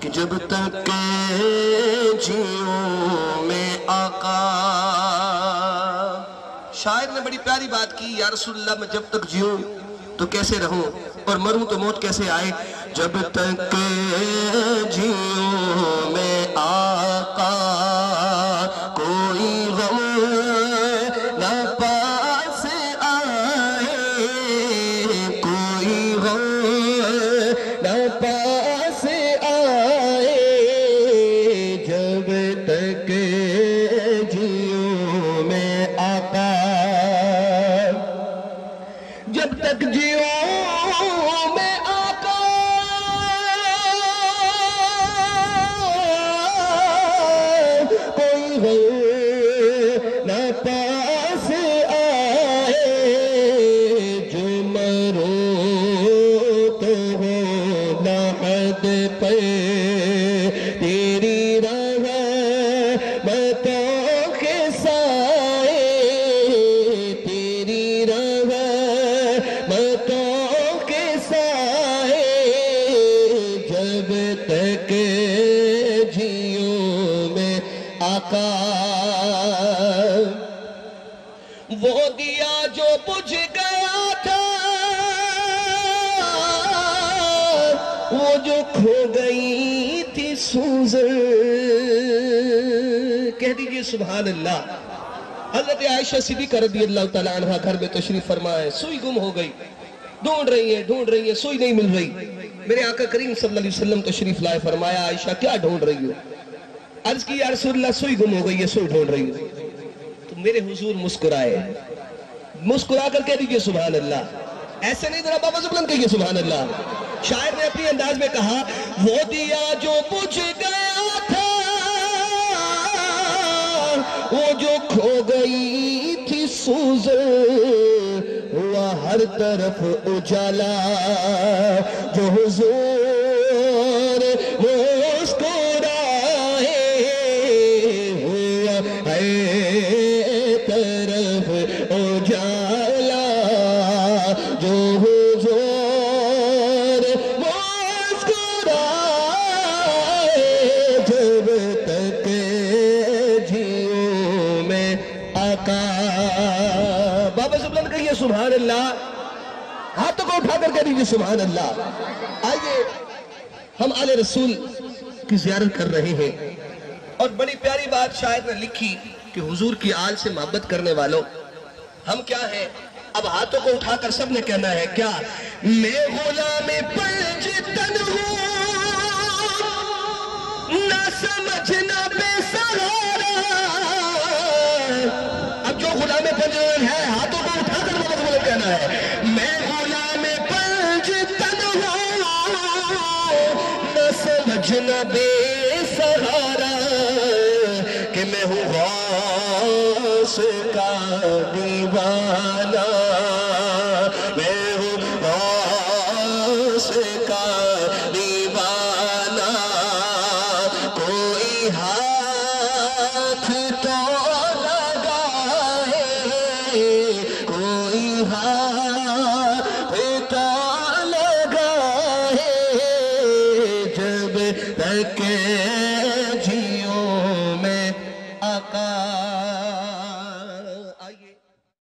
کہ جب تک جیوں میں آقا. شاعر نے بڑی پیاری بات کی، یا رسول اللہ میں جب تک جیوں تو کیسے رہوں اور مروں تو موت کیسے آئے. جب تک جیوں میں آقا کوئی غم نہ پاس آئے، کوئی غم نہ پاس آئے. جب تک جیوں میں آقا، جب تک جیوں میں آقا کوئی غم نہ پاس آئے. جو مرو تو ہو نہ حد پہ تیری رحمتوں کے سائے، تیری رحمتوں کے سائے. جب تک جیوں میں آقا، وہ دیا جو بجھ گیا تھا، وہ جو کھو گئی تھی سوزن. کہہ دیجئے سبحان اللہ. حضرت عائشہ صدیقہ رضی اللہ تعالیٰ عنہ گھر میں تشریف فرمائے، سوئی گم ہو گئی، ڈھونڈ رہی ہیں سوئی نہیں مل رہی. میرے آقا کریم صلی اللہ علیہ وسلم تشریف لائے، فرمایا عائشہ کیا ڈھونڈ رہی ہو؟ عرض کی یا رسول اللہ سوئی گم ہو گئی ہے، سوئی ڈھونڈ رہی ہو. تو میرے حضور مسکرائے، مسکرا کر کہہ دیجئے سبحان اللہ. ایسے نہیں ذرا بابا زبلند کہیے سبحان اللہ. شاعر نے اپنی انداز میں کہا، وہ دیا جو بجھ گیا تھا، وہ جو کھو گئی تھی سوزن، ہوا ہر طرف اجالا. جو حضور مسکرائے، ہوا ہر طرف اجالا. جو حضور مسکرائے، جب تک جیوں میں آقا. بابا زبلند کہیے سبحان اللہ. ہاتھوں کو اٹھا کر کہہ دیجیے سبحان اللہ. آئیے ہم آل رسول کی زیارت کر رہے ہیں، اور بڑی پیاری بات شاعر نے لکھی کہ حضور کی آل سے محبت کرنے والوں ہم کیا ہیں. اب ہاتھوں کو اٹھا کر سب نے کہنا ہے کیا؟ میں غلام پنج تن ہوں، نہ سمجھنا بے سہارا. اب جو غلام پنج ہے ہاتھوں کو اٹھا کر مطلب کہنا ہے، میں غلام پنج تن ہوں، نہ سمجھنا بے سہارا. کہ میں ہوں غوث کا